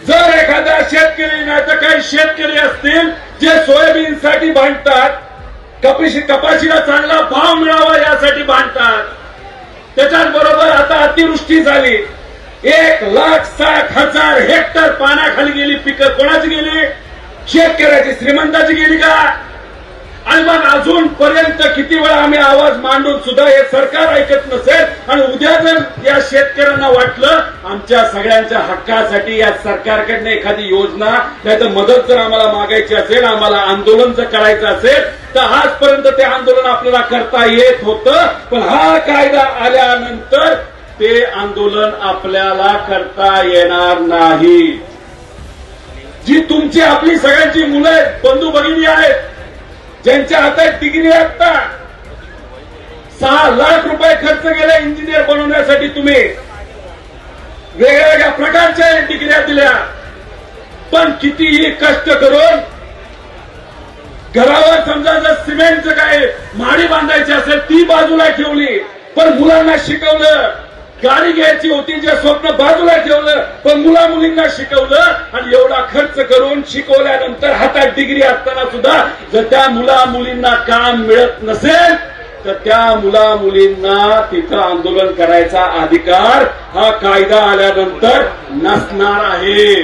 जर एखादा शेतकरी नाही तर काही शेतकरी असतील जे सोयाबीनसाठी भांडतात, कपाशीला चांगला भाव मिळावा यासाठी भांडतात, त्याच्याच बरोबर आता अतिवृष्टी झाली, 1,60,000 हेक्टर पाण्याखाली गेली पिकं. कोणाची गेली? शेतकऱ्याची, श्रीमंताची गेली का? आणि मग अजूनपर्यंत किती वेळा आम्ही आवाज मांडून सुद्धा हे सरकार ऐकत नसेल आणि उद्या जर या शेतकऱ्यांना वाटलं आमच्या सगळ्यांच्या हक्कासाठी या सरकारकडनं एखादी योजना नाही तर मदत जर आम्हाला मागायची असेल, आम्हाला आंदोलन जर करायचं असेल तर आजपर्यंत ते आंदोलन आपल्याला करता येत होतं. पण हा कायदा आल्यानंतर ते आंदोलन आपल्याला करता येणार नाही. जी तुमची आपली सगळ्यांची मुलं आहेत, बंधू भगिनी आहेत, ज्यांच्या हातात डिग्री आता 6 लाख रुपये खर्च केले इंजिनियर बनवण्यासाठी, तुम्ही वेगवेगळ्या प्रकारच्या डिग्र्या दिल्या, पण कितीही कष्ट करून घरावर समजा जर सिमेंटचं काय म्हाडी बांधायची असेल ती बाजूला ठेवली, पण मुलांना शिकवलं. गाडी घ्यायची होती जे स्वप्न बाजूला ठेवलं, पण मुला मुलींना शिकवलं. आणि एवढा खर्च करून शिकवल्यानंतर हातात डिग्री असताना सुद्धा जर त्या मुला मुलींना काम मिळत नसेल तर त्या मुला मुलींना तिथं आंदोलन करायचा अधिकार हा कायदा आल्यानंतर नसणार आहे.